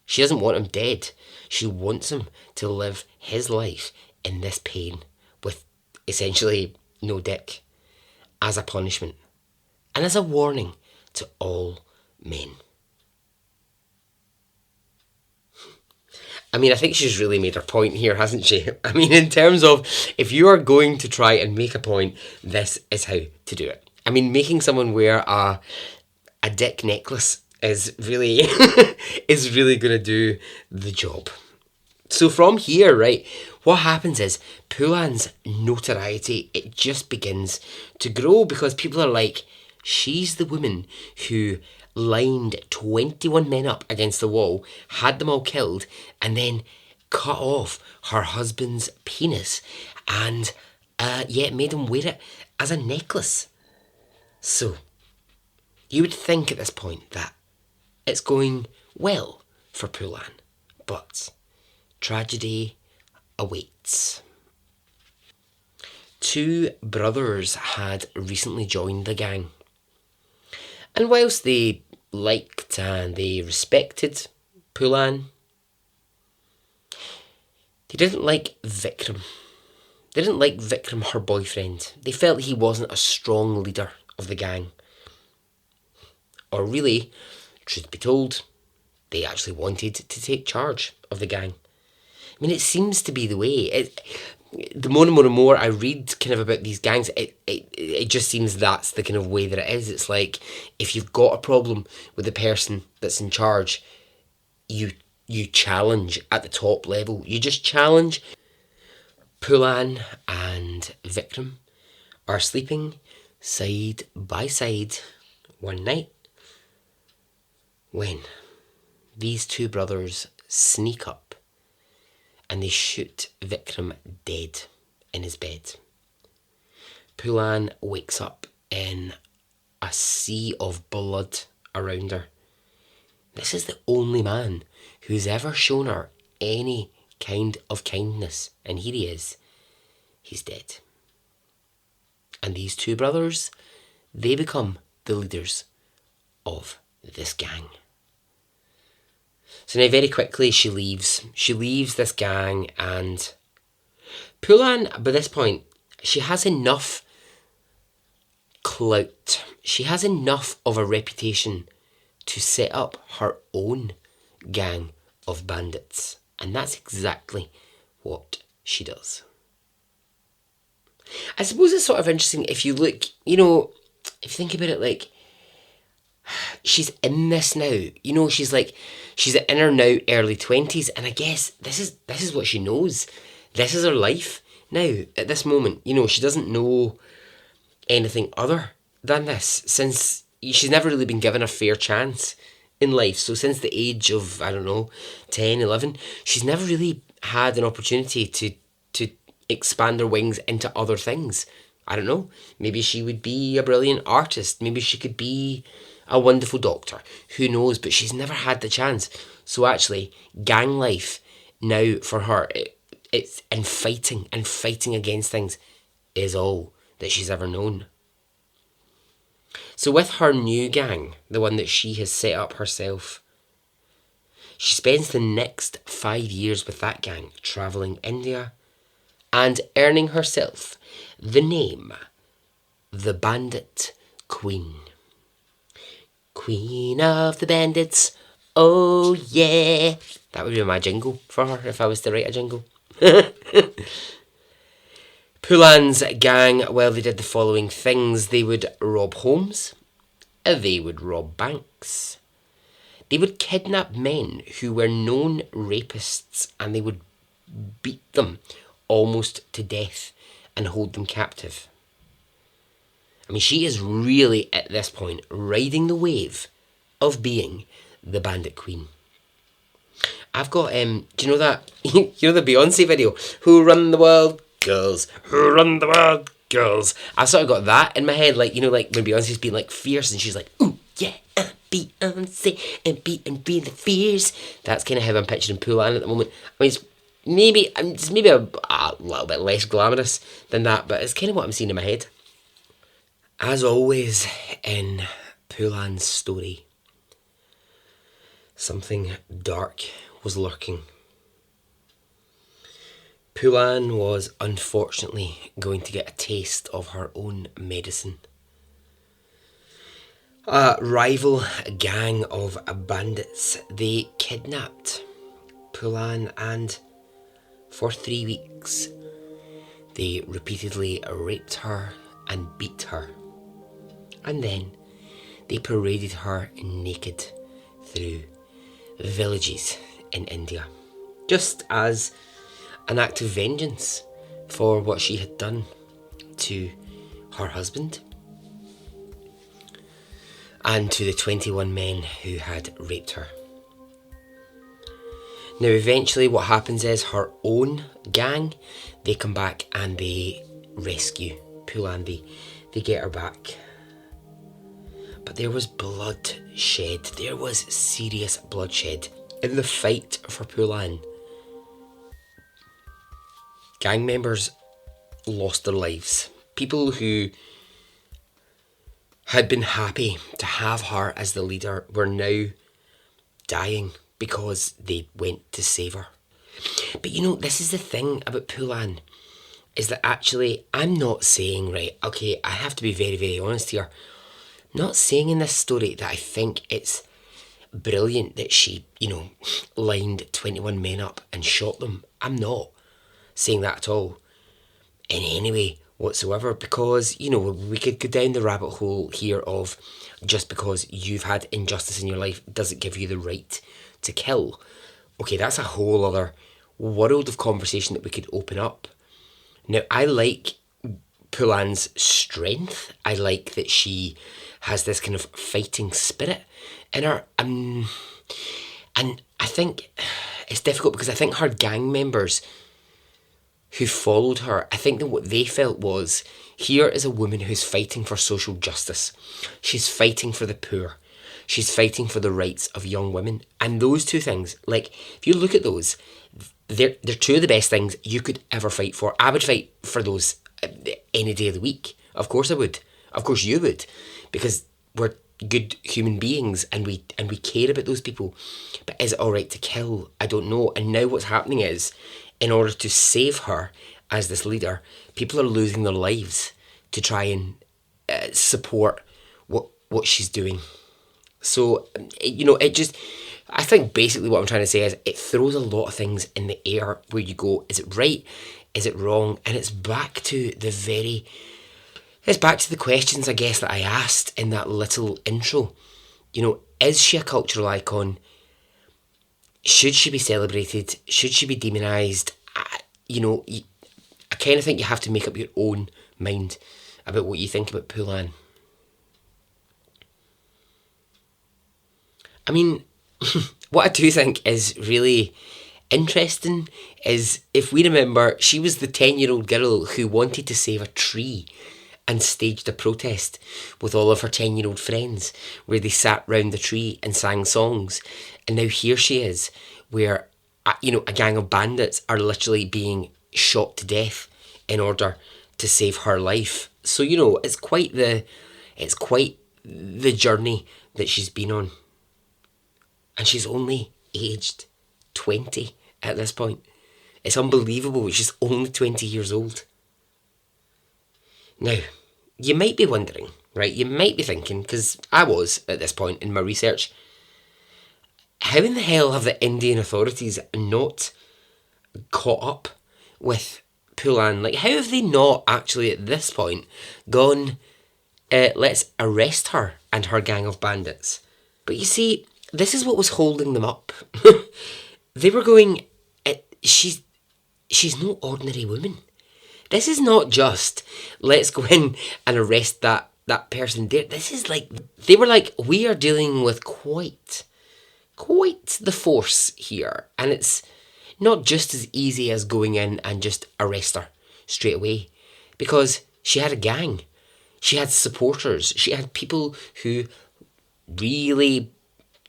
she doesn't want him dead. She wants him to live his life in this pain with essentially no dick as a punishment and as a warning to all men. I think she's really made her point here, hasn't she? In terms of, if you are going to try and make a point, this is how to do it. Making someone wear a dick necklace is really is really going to do the job. So from here, right, what happens is Poulan's notoriety, it just begins to grow because people are like, she's the woman who lined 21 men up against the wall, had them all killed, and then cut off her husband's penis and made him wear it as a necklace. So, you would think at this point that it's going well for Poulan, but tragedy awaits. Two brothers had recently joined the gang. And whilst they liked and they respected Poulan, they didn't like Vikram. They didn't like Vikram, her boyfriend. They felt he wasn't a strong leader of the gang. Or really, truth be told, they actually wanted to take charge of the gang. It seems to be the way. The more and more I read kind of about these gangs, it just seems that's the kind of way that it is. It's like, if you've got a problem with the person that's in charge, you challenge at the top level. You just challenge. Poulan and Vikram are sleeping side by side one night when these two brothers sneak up and they shoot Vikram dead in his bed. Poulan wakes up in a sea of blood around her. This is the only man who's ever shown her any kind of kindness, and here he is. He's dead. And these two brothers, they become the leaders of this gang. So now very quickly she leaves. She leaves this gang, and Pulan, by this point, she has enough clout. She has enough of a reputation to set up her own gang of bandits. And that's exactly what she does. I suppose it's sort of interesting if you look, if you think about it, like, she's in this now. She's in her now early 20s, and I guess this is what she knows. This is her life now at this moment. She doesn't know anything other than this, since she's never really been given a fair chance in life. So since the age of, 10, 11, she's never really had an opportunity to expand her wings into other things. I don't know. Maybe she would be a brilliant artist. Maybe she could be a wonderful doctor. Who knows? But she's never had the chance. So actually, gang life now for her, it's and fighting against things is all that she's ever known. So with her new gang, the one that she has set up herself, she spends the next 5 years with that gang, travelling India and earning herself the name, the Bandit Queen. Queen of the Bandits, oh yeah. That would be my jingle for her if I was to write a jingle. Pulan's gang, well, they did the following things. They would rob homes, they would rob banks, they would kidnap men who were known rapists, and they would beat them almost to death and hold them captive. I mean, she is really, at this point, riding the wave of being the Bandit Queen. I've got, do you know that, the Beyonce video, Who Run the World, Girls, Who Run the World, Girls. I've sort of got that in my head, like when Beyonce's being like fierce and she's like, ooh, yeah, Beyonce, and be the fierce. That's kind of how I'm picturing Pulan at the moment. I mean, it's maybe a little bit less glamorous than that, but it's kind of what I'm seeing in my head. As always in Pulan's story, something dark was lurking. Pulan was unfortunately going to get a taste of her own medicine. A rival gang of bandits, they kidnapped Pulan, and for 3 weeks they repeatedly raped her and beat her. And then they paraded her naked through villages in India, just as an act of vengeance for what she had done to her husband and to the 21 men who had raped her. Now eventually what happens is her own gang, they come back and they rescue Pulan, they get her back. But there was blood shed, there was serious bloodshed in the fight for Pulan. Gang members lost their lives. People who had been happy to have her as the leader were now dying because they went to save her. But this is the thing about Pulan, is that actually I'm not saying, right, okay, I have to be very, very honest here. I'm not saying in this story that I think it's brilliant that she, lined 21 men up and shot them. I'm not saying that at all in any way whatsoever, because we could go down the rabbit hole here of just because you've had injustice in your life doesn't give you the right to kill. Okay, that's a whole other world of conversation that we could open up. Now, I like Pulan's strength. I like that she has this kind of fighting spirit in her, and I think it's difficult because I think her gang members who followed her, I think that what they felt was, here is a woman who's fighting for social justice. She's fighting for the poor. She's fighting for the rights of young women. And those two things, like, if you look at those, they're two of the best things you could ever fight for. I would fight for those any day of the week. Of course I would. Of course you would. Because we're good human beings and we care about those people. But is it alright to kill? I don't know. And now what's happening is, in order to save her as this leader, people are losing their lives to try and support what she's doing. So, it just, I think basically what I'm trying to say is it throws a lot of things in the air where you go, is it right? Is it wrong? And it's back to the questions, I guess, that I asked in that little intro. Is she a cultural icon? Should she be celebrated? Should she be demonised? I kind of think you have to make up your own mind about what you think about Poolan. I mean, what I do think is really interesting is, if we remember, she was the 10-year-old girl who wanted to save a tree and staged a protest with all of her 10-year-old friends where they sat round the tree and sang songs. And now here she is, where a gang of bandits are literally being shot to death in order to save her life. So it's quite the journey that she's been on. And she's only aged 20 at this point. It's unbelievable. She's only 20 years old. Now, you might be wondering, right? You might be thinking, because I was at this point in my research, how in the hell have the Indian authorities not caught up with Poolan? Like, how have they not actually at this point gone, let's arrest her and her gang of bandits? But you see, this is what was holding them up. They were going, she's no ordinary woman. This is not just, let's go in and arrest that person there. This is like, they were like, we are dealing with quite the force here. And it's not just as easy as going in and just arrest her straight away. Because she had a gang. She had supporters. She had people who really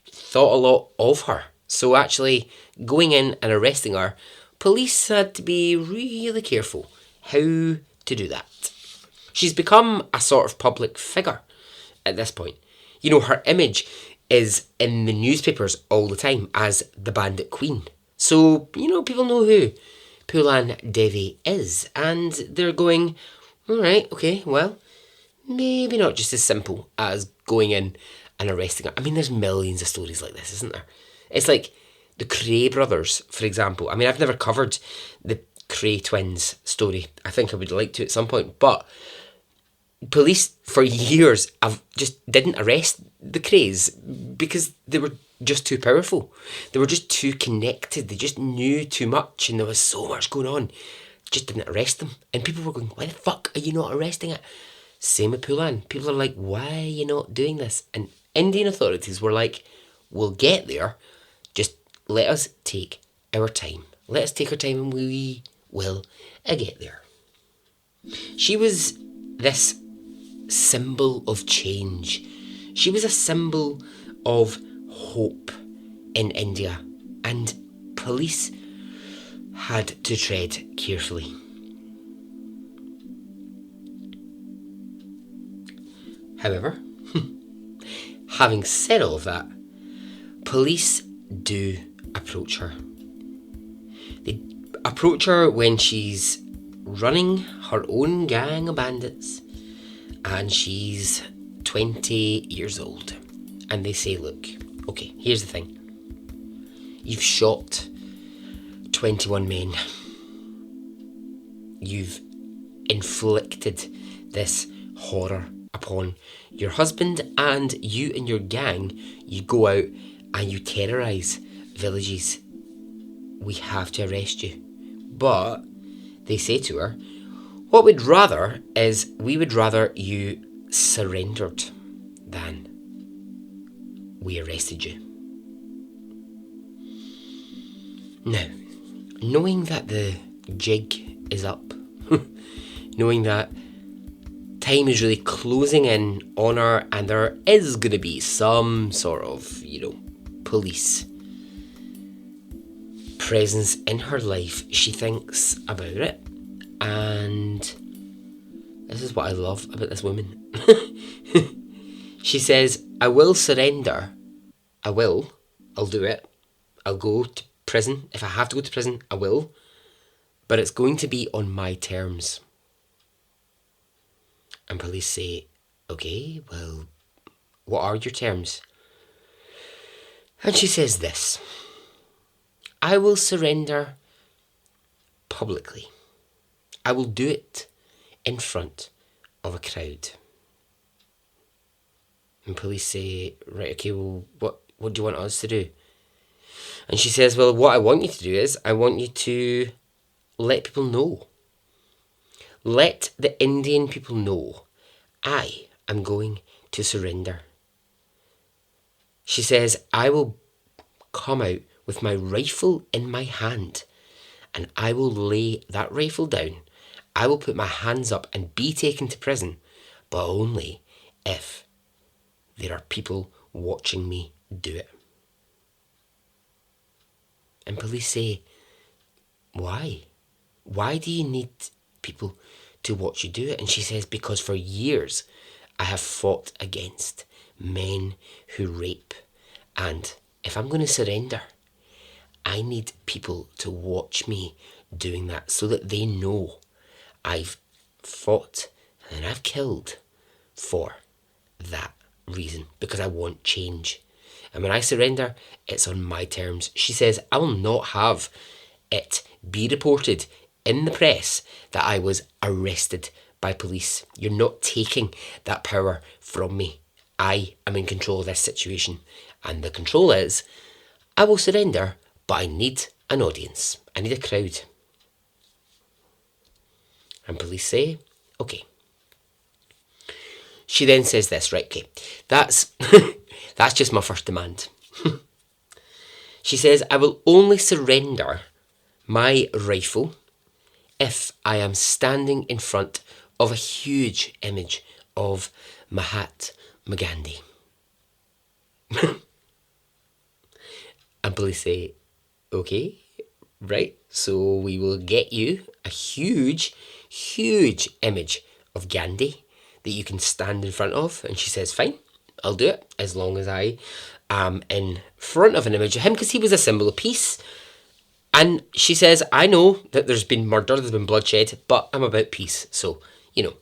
thought a lot of her. So actually, going in and arresting her, police had to be really careful how to do that. She's become a sort of public figure at this point. Her image is in the newspapers all the time as the Bandit Queen. So, people know who Poolan Devi is. And they're going, alright, okay, well, maybe not just as simple as going in and arresting her. I mean, there's millions of stories like this, isn't there? It's like the Cray brothers, for example. I mean, I've never covered the Cray twins story. I think I would like to at some point, but police for years just didn't arrest the Crays because they were just too powerful. They were just too connected. They just knew too much, and there was so much going on. Just didn't arrest them. And people were going, why the fuck are you not arresting it? Same with Poolan. People are like, why are you not doing this? And Indian authorities were like, we'll get there. Just let us take our time. Let us take our time and we will get there. She was this symbol of change. She was a symbol of hope in India, and police had to tread carefully. However, having said all of that, police do approach her. They approach her when she's running her own gang of bandits and she's 20 years old. And they say, look, okay, here's the thing. You've shot 21 men. You've inflicted this horror upon your husband, and you and your gang, you go out and you terrorise villages. We have to arrest you. But they say to her, what we'd rather is we would rather you surrendered than we arrested you. Now, knowing that the jig is up, knowing that time is really closing in on her and there is going to be some sort of, police presence in her life, she thinks about it. And this is what I love about this woman. She says, I will surrender. I'll do it. I'll go to prison. If I have to go to prison, I will. But it's going to be on my terms. And police say, okay, well, what are your terms? And she says this, I will surrender publicly. I will do it in front of a crowd. And police say, right, okay, well, what do you want us to do? And she says, well, what I want you to do is, I want you to let people know. Let the Indian people know I am going to surrender. She says, I will come out with my rifle in my hand and I will lay that rifle down. I will put my hands up and be taken to prison, but only if there are people watching me do it. And police say, why? Why do you need people to watch you do it? And she says, because for years I have fought against men who rape. And if I'm going to surrender, I need people to watch me doing that so that they know I've fought and I've killed for that reason, because I want change. And when I surrender, it's on my terms. She says, I will not have it be reported in the press that I was arrested by police. You're not taking that power from me. I am in control of this situation. And the control is, I will surrender, but I need an audience. I need a crowd. And police say, okay. She then says this, right, okay, that's just my first demand. She says, I will only surrender my rifle if I am standing in front of a huge image of Mahatma Gandhi. And police say, okay, right, so we will get you a huge, huge image of Gandhi that you can stand in front of. And she says, fine, I'll do it as long as I am in front of an image of him, because he was a symbol of peace. And she says, I know that there's been murder, there's been bloodshed, but I'm about peace. So, you know.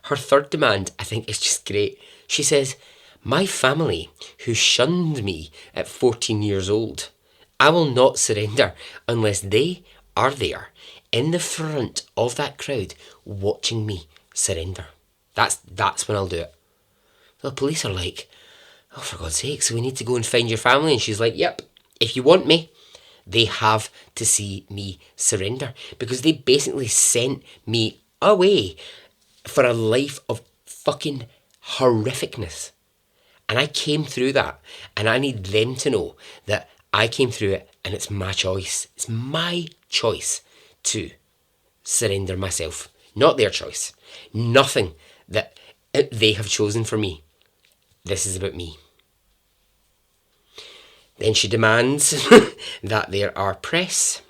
Her third demand, I think, is just great. She says, my family, who shunned me at 14 years old, I will not surrender unless they are there in the front of that crowd watching me surrender. That's when I'll do it. The police are like, oh, for God's sake, so we need to go and find your family. And she's like, yep, if you want me, they have to see me surrender, because they basically sent me away for a life of fucking horrificness. And I came through that, and I need them to know that I came through it, and it's my choice. It's my choice to surrender myself, not their choice. Nothing that they have chosen for me. This is about me. Then she demands that there are press,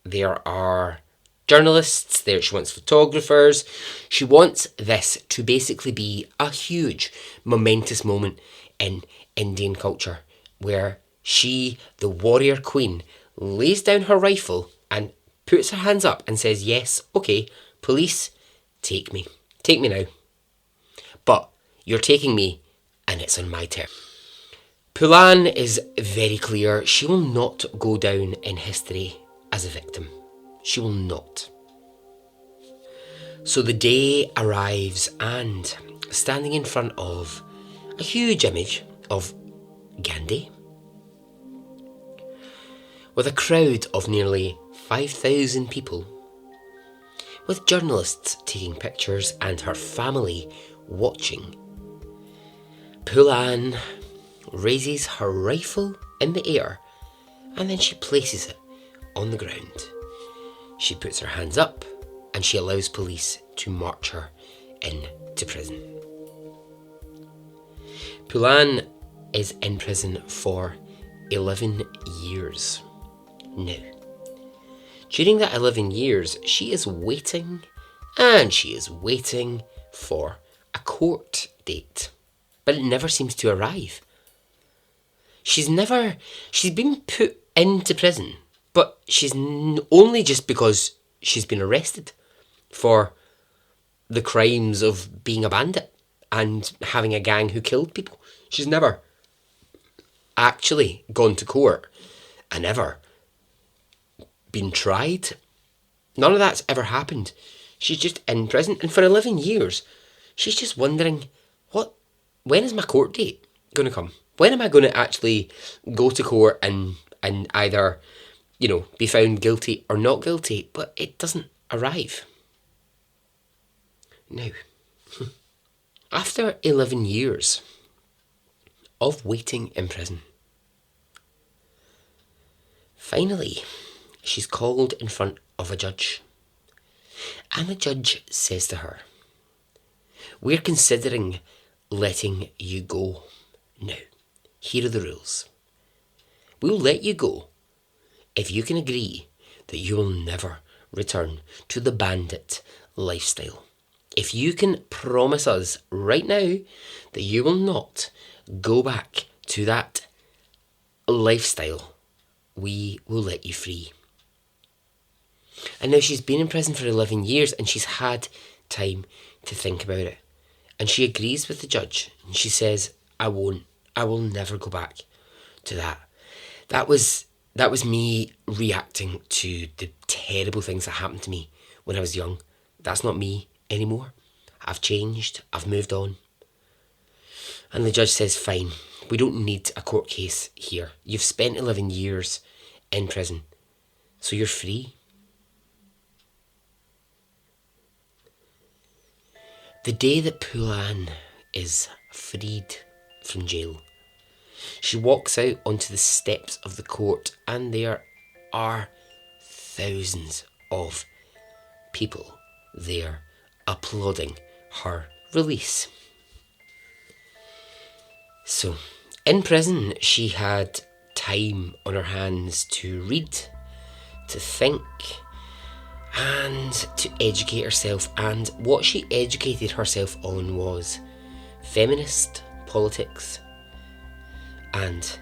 there are journalists, there she wants photographers. She wants this to basically be a huge, momentous moment in Indian culture where she, the warrior queen, lays down her rifle and puts her hands up and says, yes, okay, police, take me. Take me now. But you're taking me and it's on my terms. Poolan is very clear. She will not go down in history as a victim. She will not. So the day arrives, and standing in front of a huge image of Gandhi, with a crowd of nearly 5,000 people, with journalists taking pictures and her family watching, Poolan raises her rifle in the air and then she places it on the ground. She puts her hands up and she allows police to march her into prison. Poolan is in prison for 11 years. Now, during that 11 years, she is waiting and she is waiting for a court date, but it never seems to arrive. She's been put into prison, but she's only just because she's been arrested for the crimes of being a bandit and having a gang who killed people. She's never actually gone to court and ever been tried. None of that's ever happened. She's just in prison, and for 11 years, she's just wondering, when is my court date going to come? When am I going to actually go to court and either, be found guilty or not guilty? But it doesn't arrive. Now, after 11 years of waiting in prison, finally, she's called in front of a judge. And the judge says to her, "We're considering letting you go. Now, here are the rules. We'll let you go if you can agree that you will never return to the bandit lifestyle. If you can promise us right now that you will not go back to that lifestyle, we will let you free." And now she's been in prison for 11 years and she's had time to think about it. And she agrees with the judge and she says, I will never go back to that. That was me reacting to the terrible things that happened to me when I was young. That's not me anymore. I've changed. I've moved on. And the judge says, fine, we don't need a court case here. You've spent 11 years in prison, so you're free. The day that Poulan is freed from jail, she walks out onto the steps of the court and there are thousands of people there applauding her release. So, in prison, she had time on her hands to read, to think, and to educate herself. And what she educated herself on was feminist politics and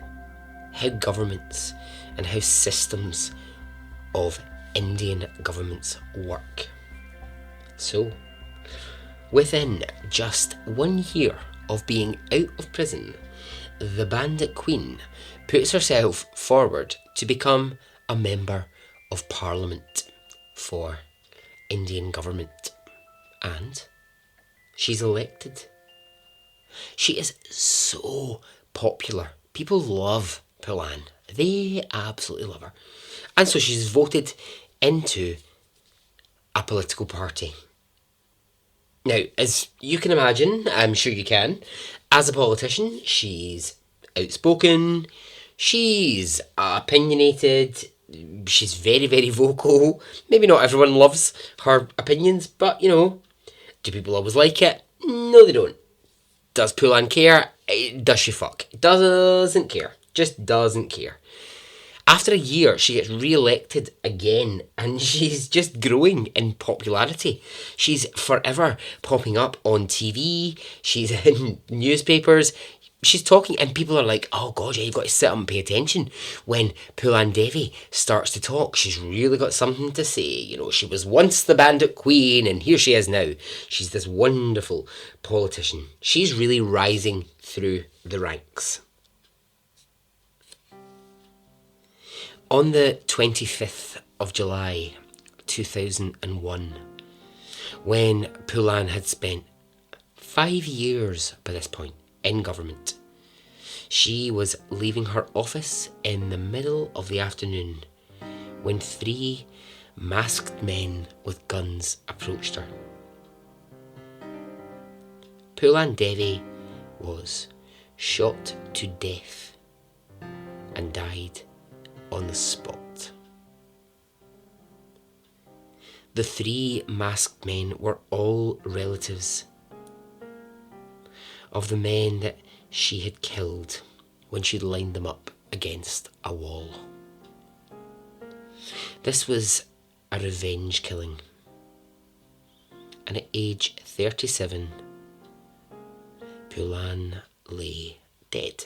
how governments and how systems of Indian governments work. So, within just 1 year of being out of prison, the Bandit Queen puts herself forward to become a member of Parliament for Indian government, and she's elected. She is so popular. People love Poulan. They absolutely love her. And so she's voted into a political party. Now, as you can imagine, I'm sure you can, as a politician, she's outspoken, she's opinionated, she's very, very vocal. Maybe not everyone loves her opinions, but, do people always like it? No, they don't. Does Poulan care? Does she fuck? Doesn't care. Just doesn't care. After a year, she gets re-elected again, and she's just growing in popularity. She's forever popping up on TV. She's in newspapers. She's talking, and people are like, oh god, yeah, you've got to sit up and pay attention when Poulan Devi starts to talk. She's really got something to say. She was once the Bandit Queen, and here she is now. She's this wonderful politician. She's really rising through the ranks. On the 25th of July 2001, when Poulan had spent 5 years by this point in government, she was leaving her office in the middle of the afternoon when 3 masked men with guns approached her. Poulan Devi was shot to death and died on the spot. The 3 masked men were all relatives of the men that she had killed when she'd lined them up against a wall. This was a revenge killing. And at age 37, Pulan lay dead.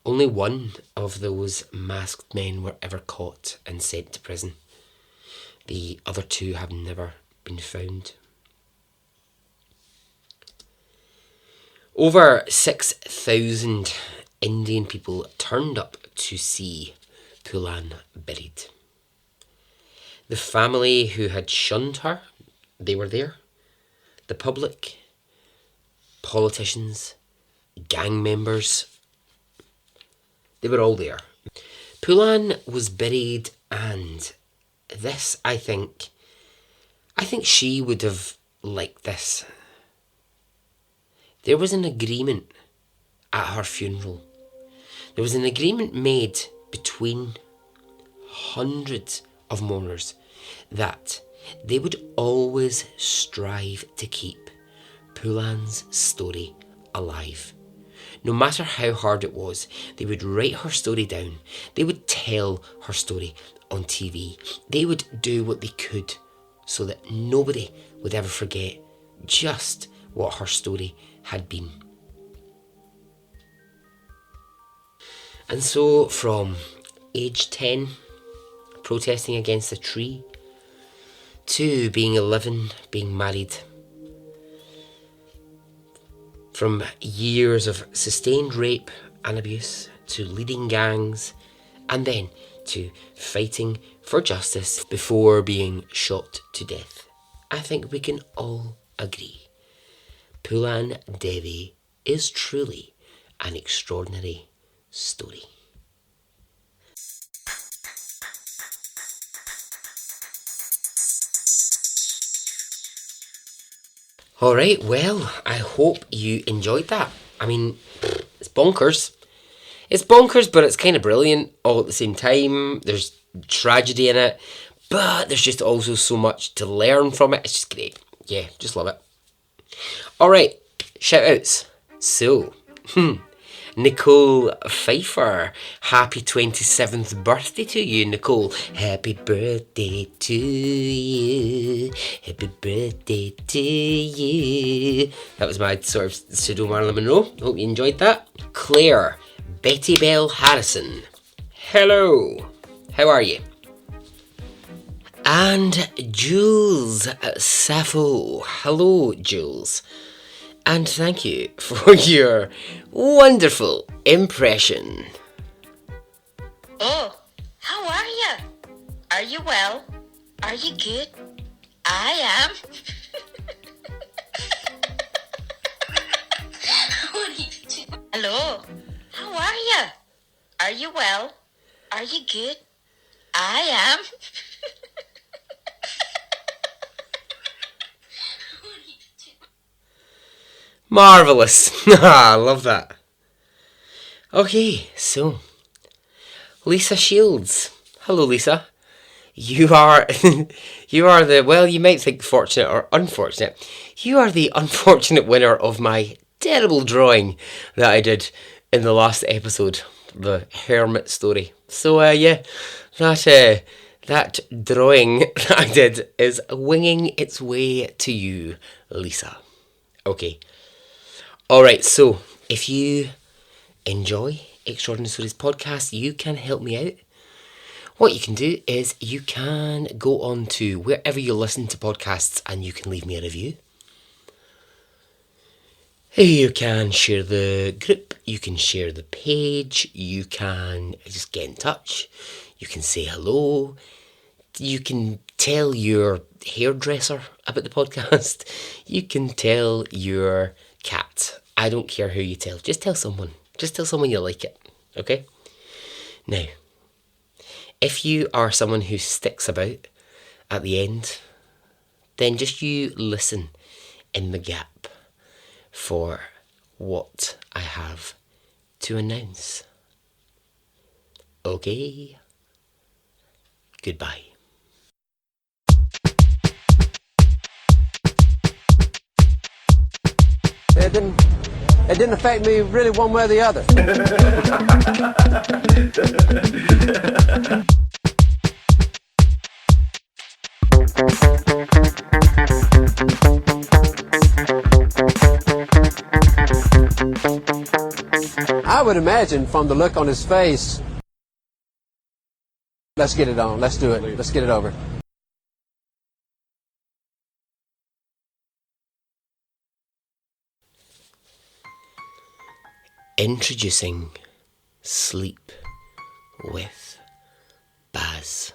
Only one of those masked men were ever caught and sent to prison. The other two have never been found. Over 6,000 Indian people turned up to see Pulan buried. The family who had shunned her, they were there. The public, politicians, gang members, they were all there. Pulan was buried, and this, I think she would have liked this. There was an agreement at her funeral. There was an agreement made between hundreds of mourners that they would always strive to keep Pulan's story alive. No matter how hard it was, they would write her story down. They would tell her story on TV. They would do what they could so that nobody would ever forget just what her story had been. And so from age 10, protesting against a tree, to being 11, being married, from years of sustained rape and abuse, to leading gangs, and then to fighting for justice before being shot to death, I think we can all agree Pulan Devi is truly an extraordinary story. Alright, well, I hope you enjoyed that. I mean, it's bonkers. It's bonkers, but it's kind of brilliant all at the same time. There's tragedy in it, but there's just also so much to learn from it. It's just great. Yeah, just love it. Alright, shout outs. So, Nicole Pfeiffer, happy 27th birthday to you, Nicole. Happy birthday to you. Happy birthday to you. That was my sort of pseudo Marilyn Monroe. Hope you enjoyed that. Claire, Betty Bell Harrison. Hello. How are you? And Jules Sappho. Hello, Jules. And thank you for your wonderful impression. Oh, how are you? Are you well? Are you good? I am. What are you doing? Hello, how are you? Are you well? Are you good? I am. Marvellous. I love that. Okay, so Lisa Shields. Hello, Lisa. You are the, well, you might think fortunate or unfortunate. You are the unfortunate winner of my terrible drawing that I did in the last episode, the Hermit story. So yeah, that drawing that I did is winging its way to you, Lisa. Okay. Alright, so if you enjoy Extraordinary Stories podcast, you can help me out. What you can do is you can go on to wherever you listen to podcasts and you can leave me a review. You can share the group, you can share the page, you can just get in touch, you can say hello, you can tell your hairdresser about the podcast, you can tell your cat. I don't care who you tell. Just tell someone. Just tell someone you like it. Okay? Now, if you are someone who sticks about at the end, then just you listen in the gap for what I have to announce. Okay? Goodbye. It didn't affect me really one way or the other. would imagine from the look on his face. Let's get it on. Let's do it. Let's get it over. Introducing Sleep with Baz,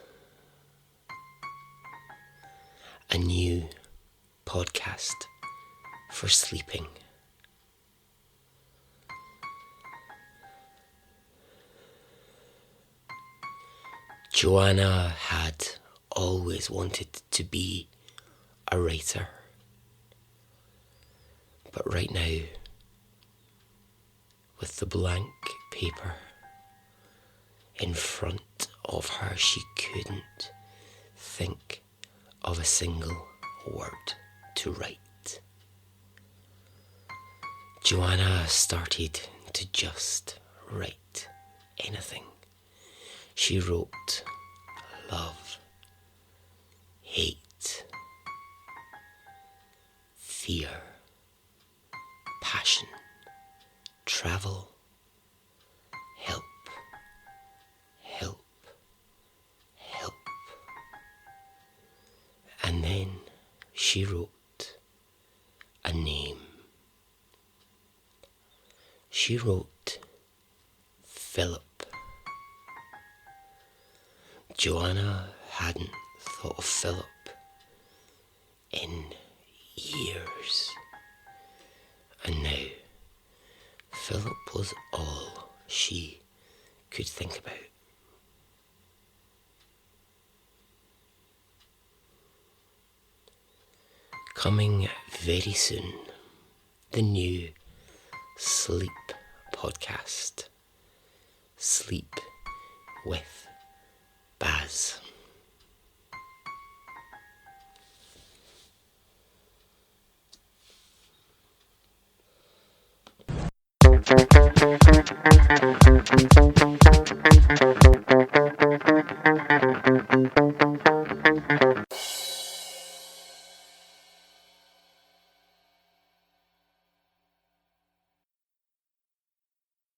a new podcast for sleeping. Joanna had always wanted to be a writer, but right now, with the blank paper in front of her, she couldn't think of a single word to write. Joanna started to just write anything. She wrote love, hate, fear, passion, travel, help, help, help. And then she wrote a name. She wrote Philip. Joanna hadn't thought of Philip in years. And now Philip was all she could think about. Coming very soon, the new Sleep podcast. Sleep with Baz.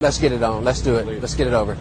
Let's get it on. Let's do it. Let's get it over.